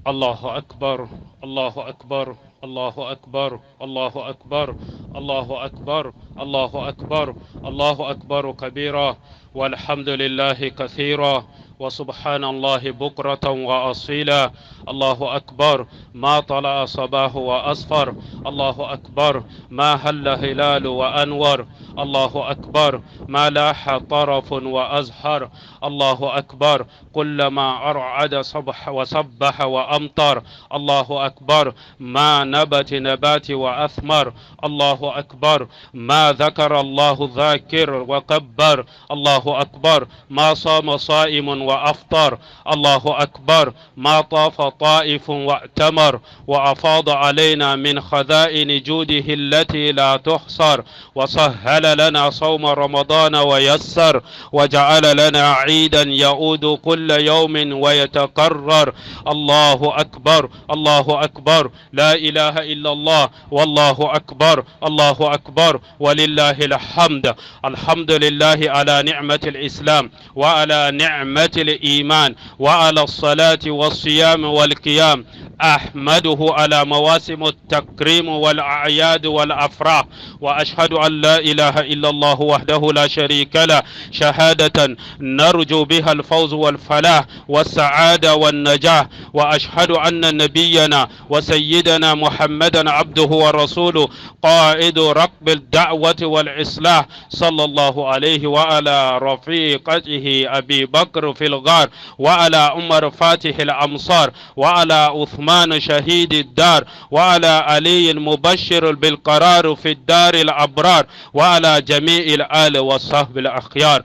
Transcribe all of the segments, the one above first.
الله أكبر الله أكبر الله أكبر الله أكبر الله أكبر الله أكبر الله أكبر كبيرا والحمد لله كثيرا وسبحان الله بكرة وأصيلا. الله أكبر ما طلع صباح وأصفر. الله أكبر ما هل هلال وأنور. الله أكبر ما لاح طرف وأزهر. الله أكبر كلما أرعد صبح وصبح وأمطر. الله أكبر ما نبت نبات وأثمر. الله أكبر ما ذكر الله ذاكر وكبر. الله أكبر ما صام صائم وأفطر. الله أكبر ما طاف طائف وأتمر وأفاض علينا من خزائن جوده التي لا تحصر وسهل لنا صوم رمضان ويسر وجعل لنا عيدا يعود كل يوم ويتكرر. الله أكبر الله أكبر لا إله إلا الله والله أكبر الله أكبر ولله الحمد. الحمد لله على نعمة الإسلام وعلى نعمة الإيمان وعلى الصلاة والصيام والقيام. أحمده على مواسم التكريم والأعياد والأفراح وأشهد أن لا إله إلا الله وحده لا شريك له شهادة نرجو بها الفوز والفلاح والسعادة والنجاح. وأشهد أن نبينا وسيدنا محمدا عبده ورسوله قائد ركب الدعوة والإصلاح صلى الله عليه وعلى رفيقته أبي بكر في الغار وعلى عمر فاتح الأمصار وعلى عثمان شهيد الدار وعلى علي المبشر بالقرار في الدار الأبرار وعلى جميع الآل والصحب الأخيار.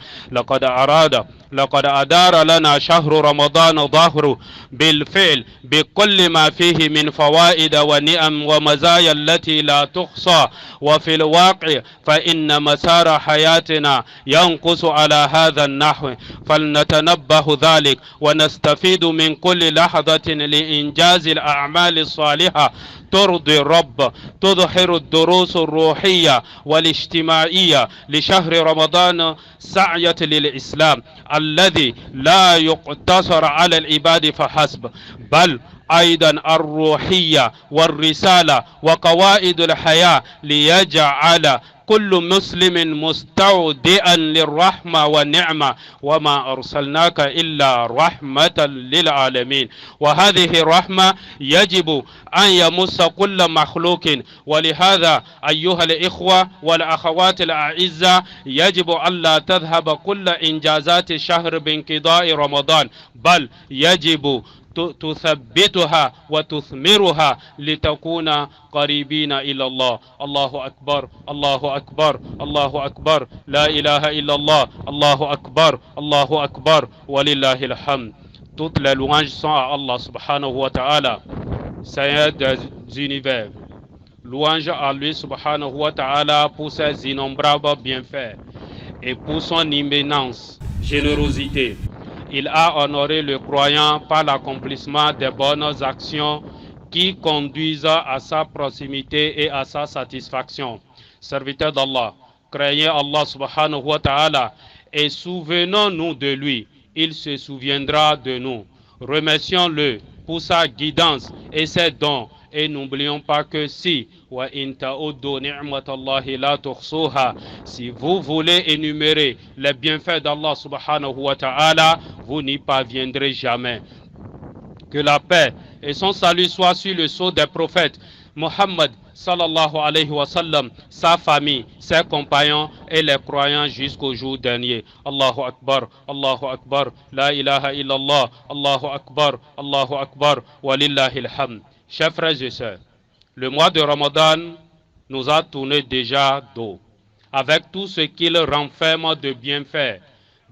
لقد أدار لنا شهر رمضان ظهره بالفعل بكل ما فيه من فوائد ونعم ومزايا التي لا تحصى. وفي الواقع فإن مسار حياتنا ينقص على هذا النحو فلنتنبه ذلك ونستفيد من كل لحظة لإنجاز الأعمال الصالحة ترضي الرب تظهر الدروس الروحية والاجتماعية لشهر رمضان سعية للإسلام الذي لا يقتصر على العباد فحسب بل أيضا الروحية والرسالة وقواعد الحياة ليجعل كل مسلم مستودعا للرحمة والنعمة وما أرسلناك إلا رحمة للعالمين. وهذه الرحمة يجب أن يمس كل مخلوق. ولهذا أيها الإخوة والأخوات الأعزاء يجب ألا تذهب كل إنجازات الشهر بانقضاء رمضان بل يجب تثبتها وتثمرها لتكون قريبين إلى الله. الله أكبر الله أكبر الله أكبر لا إله إلا الله الله أكبر الله أكبر ولله الحمد. Toutes les louanges sont à Allah subhanahu wa ta'ala, Seigneur des univers. Louange à lui subhanahu wa ta'ala pour ses innombrables bienfaits et pour son immense générosité. Il a honoré le croyant par l'accomplissement des bonnes actions qui conduisent à sa proximité et à sa satisfaction. Serviteurs d'Allah, craignez Allah subhanahu wa ta'ala et souvenons-nous de lui. Il se souviendra de nous. Remercions-le pour sa guidance et ses dons. Et n'oublions pas que si vous voulez énumérer les bienfaits d'Allah subhanahu wa ta'ala, vous n'y parviendrez jamais. Que la paix et son salut soient sur le sceau des prophètes Muhammad sallallahu alayhi wa sallam, sa famille, ses compagnons et les croyants jusqu'au jour dernier. Allahu Akbar, la ilaha illallah, Allahu Akbar, walillahi alhamd. Chers frères et sœurs, le mois de Ramadan nous a tourné déjà dos, avec tout ce qu'il renferme de bienfaits,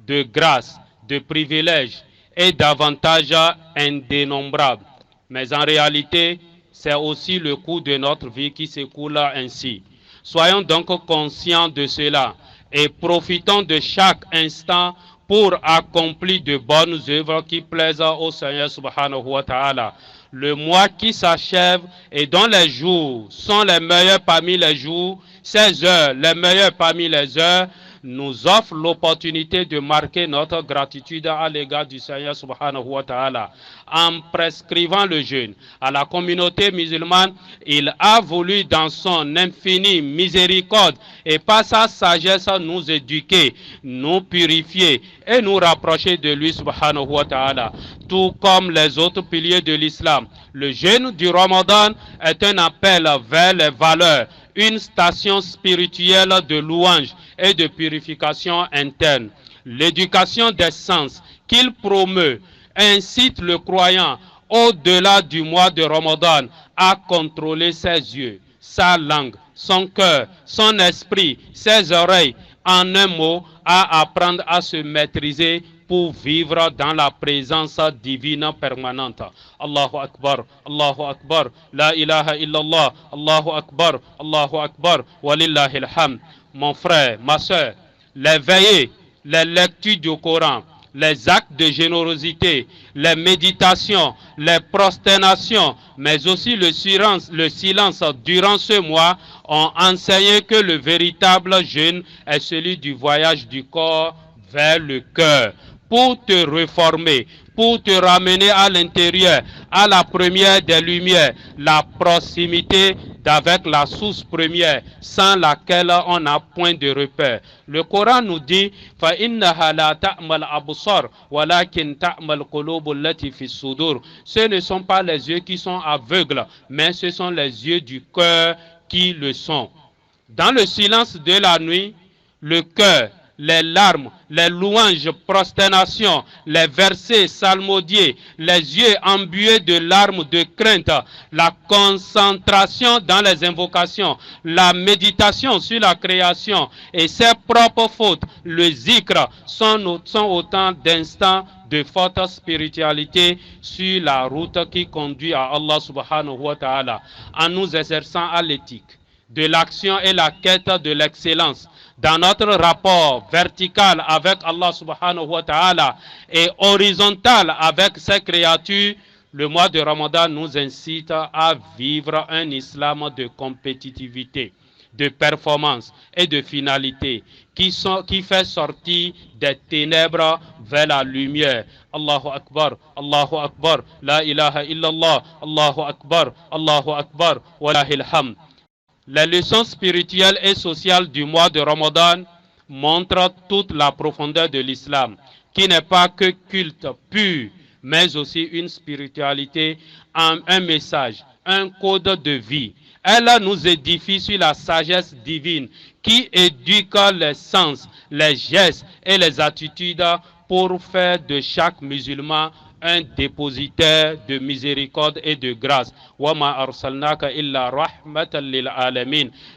de grâces, de privilèges et d'avantages indénombrables. Mais en réalité, c'est aussi le coût de notre vie qui s'écoule ainsi. Soyons donc conscients de cela et profitons de chaque instant pour accomplir de bonnes œuvres qui plaisent au Seigneur subhanahu wa ta'ala. Le mois qui s'achève et dont les jours sont les meilleurs parmi les jours, ces heures les meilleures parmi les heures, nous offre l'opportunité de marquer notre gratitude à l'égard du Seigneur subhanahu wa ta'ala en prescrivant le jeûne. À la communauté musulmane, il a voulu dans son infinie miséricorde et par sa sagesse nous éduquer, nous purifier et nous rapprocher de lui subhanahu wa ta'ala. Tout comme les autres piliers de l'islam, le jeûne du Ramadan est un appel vers les valeurs, une station spirituelle de louange et de purification interne. L'éducation des sens qu'il promeut incite le croyant au-delà du mois de Ramadan à contrôler ses yeux, sa langue, son cœur, son esprit, ses oreilles, en un mot, à apprendre à se maîtriser pour vivre dans la présence divine permanente. Allahu Akbar, Allahu Akbar, la ilaha illallah, Allahu Akbar, Allahu Akbar, walillahi alhamd. Mon frère, ma soeur, les veillées, les lectures du Coran, les actes de générosité, les méditations, les prosternations, mais aussi le silence durant ce mois ont enseigné que le véritable jeûne est celui du voyage du corps vers le cœur, pour te réformer, pour te ramener à l'intérieur, à la première des lumières, la proximité d'avec la source première, sans laquelle on n'a point de repère. Le Coran nous dit فَإِنَّهَا لَا تَعْمَى الْأَبْصَارُ وَلَكِنْ تَعْمَى الْقُلُوبُ الَّتِي فِي الصُّدُورِ. Ce ne sont pas les yeux qui sont aveugles, mais ce sont les yeux du cœur qui le sont. Dans le silence de la nuit, le cœur, les larmes, les louanges, prosternations, les versets psalmodiés, les yeux embués de larmes de crainte, la concentration dans les invocations, la méditation sur la création et ses propres fautes, le zikr sont autant d'instants de forte spiritualité sur la route qui conduit à Allah subhanahu wa ta'ala, en nous exerçant à l'éthique de l'action et la quête de l'excellence dans notre rapport vertical avec Allah subhanahu wa ta'ala et horizontal avec ses créatures. Le mois de Ramadan nous incite à vivre un islam de compétitivité, de performance et de finalité qui fait sortir des ténèbres vers la lumière. Allahu Akbar, Allahu Akbar, la ilaha illallah, Allahu Akbar, walahil hamd. Les leçons spirituelles et sociales du mois de Ramadan montrent toute la profondeur de l'islam, qui n'est pas que culte pur, mais aussi une spiritualité, un message, un code de vie. Elle nous édifie sur la sagesse divine qui éduque les sens, les gestes et les attitudes pour faire de chaque musulman un dépositaire de miséricorde et de grâce.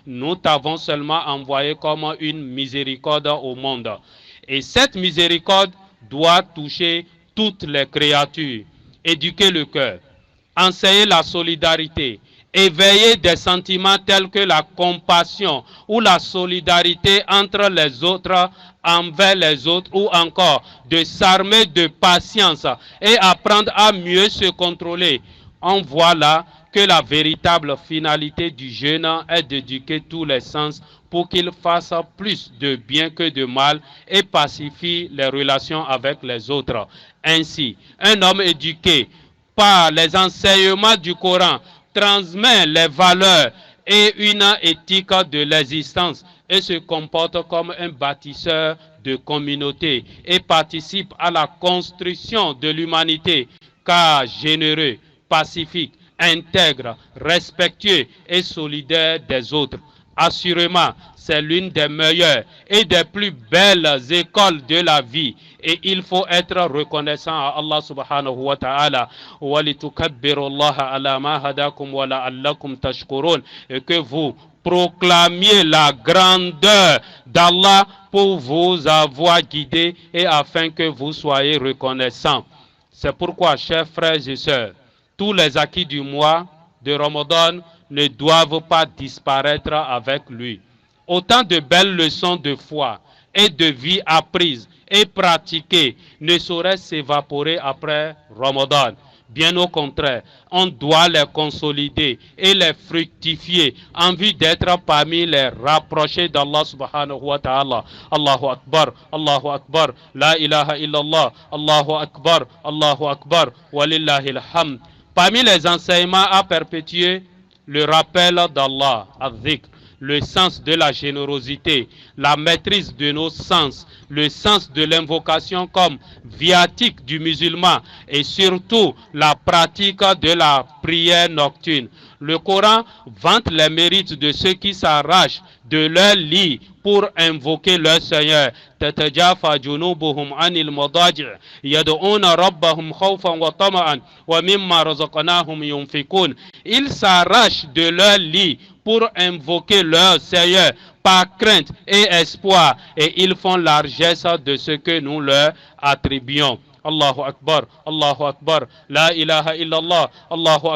Nous t'avons seulement envoyé comme une miséricorde au monde. Et cette miséricorde doit toucher toutes les créatures. Éduquer le cœur, enseigner la solidarité, éveiller des sentiments tels que la compassion ou la solidarité entre les autres, envers les autres, ou encore de s'armer de patience et apprendre à mieux se contrôler. On voit là que la véritable finalité du jeûne est d'éduquer tous les sens pour qu'ils fassent plus de bien que de mal et pacifient les relations avec les autres. Ainsi, un homme éduqué par les enseignements du Coran transmet les valeurs et une éthique de l'existence et se comporte comme un bâtisseur de communauté et participe à la construction de l'humanité, car généreux, pacifique, intègre, respectueux et solidaire des autres. Assurément, c'est l'une des meilleures et des plus belles écoles de la vie. Et il faut être reconnaissant à Allah subhanahu wa ta'ala. Et que vous proclamiez la grandeur d'Allah pour vous avoir guidé et afin que vous soyez reconnaissants. C'est pourquoi, chers frères et sœurs, tous les acquis du mois de Ramadan ne doivent pas disparaître avec lui. Autant de belles leçons de foi et de vie apprises et pratiquées ne sauraient s'évaporer après Ramadan. Bien au contraire, on doit les consolider et les fructifier en vue d'être parmi les rapprochés d'Allah subhanahu wa ta'ala. Allahu Akbar, Allahu Akbar, la ilaha illallah, Allahu Akbar, walillahi alhamd. Parmi les enseignements à perpétuer, le rappel d'Allah, al-dhikr, le sens de la générosité, la maîtrise de nos sens, le sens de l'invocation comme viatique du musulman et surtout la pratique de la prière nocturne. Le Coran vante les mérites de ceux qui s'arrachent de leur lit pour invoquer leur Seigneur. تتجافى جنوبهم عن المضاجع يدعون ربهم خوفا وطمعا ومما رزقناهم ينفقون. Ils s'arrachent de leur lit pour invoquer leur Seigneur par crainte et espoir, et ils font largesse de ce que nous leur attribuons. Allahu Akbar, la ilaha illallah, Allahu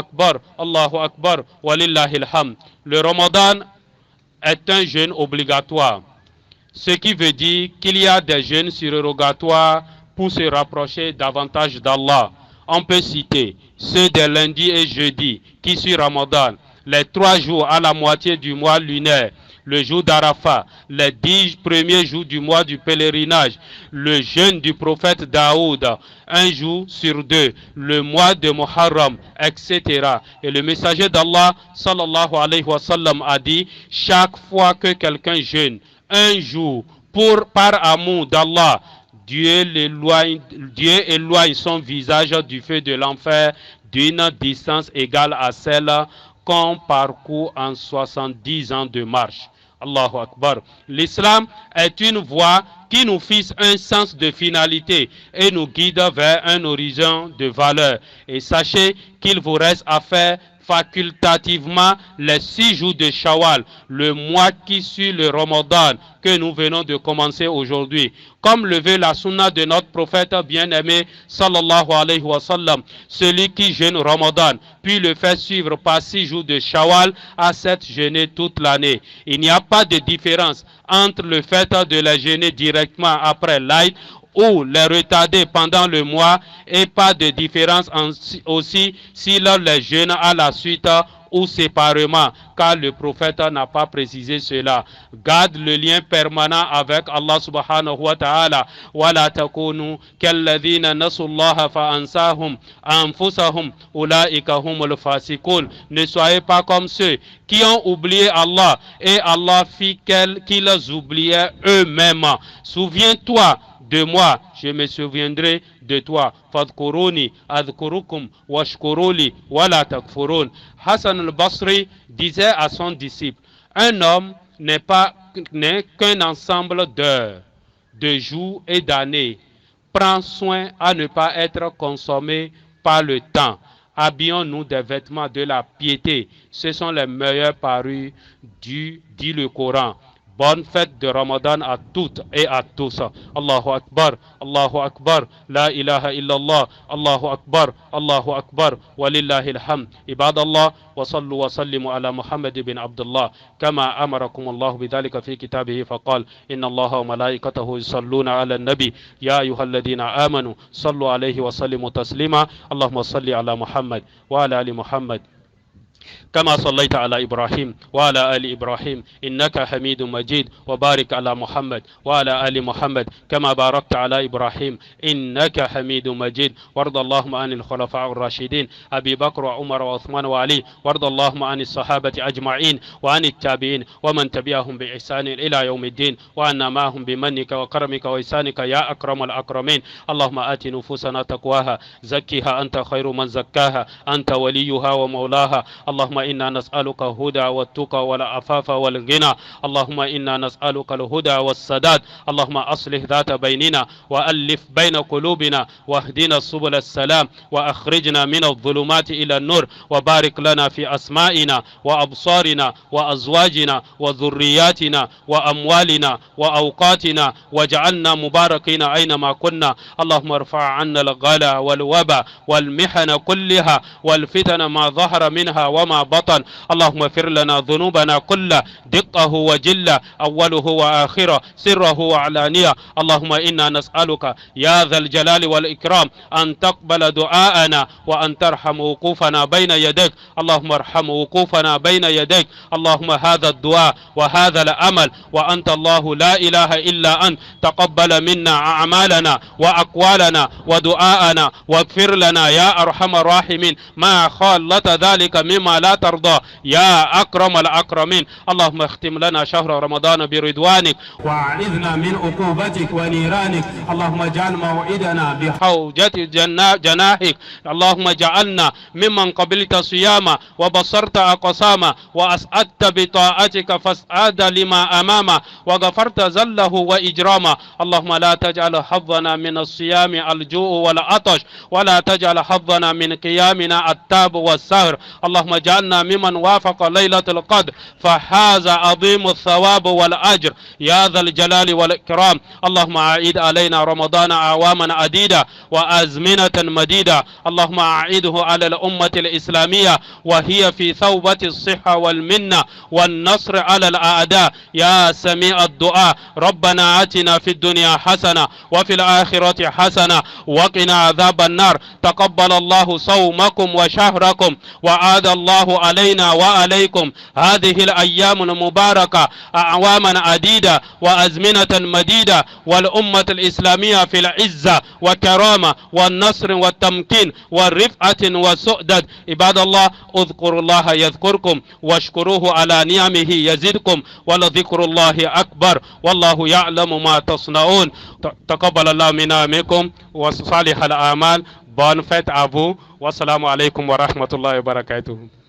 Akbar, walillahi alhamd. Le Ramadan est un jeûne obligatoire, ce qui veut dire qu'il y a des jeûnes surérogatoires pour se rapprocher davantage d'Allah. On peut citer ceux des lundis et jeudis qui suivent Ramadan, les 3 jours à la moitié du mois lunaire, le jour d'Arafat, les 10 premiers jours du mois du pèlerinage, le jeûne du prophète Daoud, 1 jour sur 2, le mois de Muharram, etc. Et le messager d'Allah, sallallahu alayhi wa sallam, a dit, chaque fois que quelqu'un jeûne 1 jour par amour d'Allah, Dieu éloigne son visage du feu de l'enfer d'une distance égale à celle qu'on parcourt en 70 ans de marche. Allahu Akbar. L'islam est une voie qui nous fixe un sens de finalité et nous guide vers un horizon de valeur. Et sachez qu'il vous reste à faire facultativement les 6 jours de Shawwal, le mois qui suit le Ramadan que nous venons de commencer aujourd'hui. Comme le veut la sunna de notre prophète bien-aimé, sallallahu alayhi wa sallam, celui qui jeûne Ramadan, puis le fait suivre par 6 jours de Shawwal, a cette jeûner toute l'année. Il n'y a pas de différence entre le fait de la jeûner directement après l'Aïd ou les retarder pendant le mois, et pas de différence aussi s'il les jeûne à la suite ou séparément, car le prophète n'a pas précisé cela. Garde le lien permanent avec Allah subhanahu wa ta'ala. وَلَا تَكُونُوا كَالَّذِينَ نَسُوا اللَّهَ فَأَنْسَاهُمْ أَنفُسَهُمْ أُولَٰئِكَ هُمُ الْفَاسِقُونَ. Ne soyez pas comme ceux qui ont oublié Allah et Allah fit qu'ils oubliaient eux-mêmes. Souviens-toi de moi, je me souviendrai de toi. Fadkuruni adkurukum washkuruli wala takfurun. Hassan al-Basri disait à son disciple, un homme n'est qu'un ensemble d'heures, de jours et d'années. Prends soin à ne pas être consommé par le temps. Habillons-nous des vêtements de la piété. Ce sont les meilleures parures dit le Coran. Bonne fête de Ramadan à toutes et à tous. Allahu Akbar, la ilaha illallah, Allahu Akbar, walillahi alhamd. Ibadallah, wa sallu wa sallimu ala Muhammad ibn Abdullah, kama amarakum Allah bidhalika fi kitabihi faqal, inna Allah wa malaikatahu yusalluna ala nabi, ya ayyuhalladhina amanu, sallu alayhi wa sallimu taslima, Allahumma salli ala Muhammad wa ala ali Muhammad. كما صليت على إبراهيم وعلى آل إبراهيم إنك حميد مجيد وبارك على محمد وعلى آل محمد كما باركت على إبراهيم إنك حميد مجيد وارض اللهم عن الخلفاء الراشدين أبي بكر وعمر وعثمان وعلي وارض اللهم عن الصحابة أجمعين وعن التابعين ومن تبعهم بإحسان إلى يوم الدين وعنا معهم بمنك وكرمك وإحسانك يا أكرم الأكرمين. اللهم آت نفوسنا تقواها زكها أنت خير من زكاها أنت وليها ومولاها. اللهم إنا نسألك الهدى والتقى والعفاف والغنى. اللهم إنا نسألك الهدى والسداد. اللهم أصلح ذات بيننا وألف بين قلوبنا واهدنا سبل السلام وأخرجنا من الظلمات إلى النور وبارك لنا في أسمائنا وأبصارنا وأزواجنا وذرياتنا وأموالنا وأوقاتنا واجعلنا مباركين أينما كنا. اللهم ارفع عنا الغلا والوبا والمحن كلها والفتن ما ظهر منها وما وما بطن. اللهم اغفر لنا ذنوبنا كلها دقه وجله، أوله وآخره، سره وعلانية. اللهم إنا نسألك يا ذا الجلال والإكرام أن تقبل دعاءنا وأن ترحم وقوفنا بين يديك. اللهم ارحم وقوفنا بين يديك. اللهم هذا الدعاء وهذا الأمل وأنت الله لا إله إلا أنت، تقبل منا أعمالنا وأقوالنا ودعاءنا واغفر لنا يا أرحم الراحمين ما خالت ذلك مما لا ترضى يا أكرم الأكرمين. اللهم اختم لنا شهر رمضان برضوانك وأعذنا من عقوبتك ونيرانك. اللهم اجعل موعدنا بحوجة جناحك. اللهم اجعلنا ممن قبلت صياما وبصرت أقساما وأسعدت بطاعتك فاسعد لما أماما وغفرت زله وإجراما. اللهم لا تجعل حظنا من الصيام الجوع والعطش، ولا تجعل حظنا من قيامنا التاب والسهر. اللهم اجعلنا ممن وافق ليلة القدر فحاز عظيم الثواب والأجر يا ذا الجلال والإكرام. اللهم أعيد علينا رمضان أعواما عديدة وأزمنة مديدة. اللهم أعيده على الأمة الإسلامية وهي في ثوبة الصحة والمنة والنصر على الأعداء يا سميع الدعاء. ربنا آتنا في الدنيا حسنة وفي الآخرة حسنة وقنا عذاب النار. تقبل الله صومكم وشهركم وعاد الله علينا وعليكم هذه الأيام المباركة أعواما عديدة وأزمنة مديدة، والأمة الإسلامية في العزة والكرامة والنصر والتمكين والرفعة والسؤدد. عباد الله اذكروا الله يذكركم واشكروه على نعمه يزدكم ولذكر الله أكبر والله يعلم ما تصنعون. تقبل الله منا منكم وصالح الأعمال. Bonne fête à vous. Wassalamu alaikum wa rahmatullahi wa barakatuh.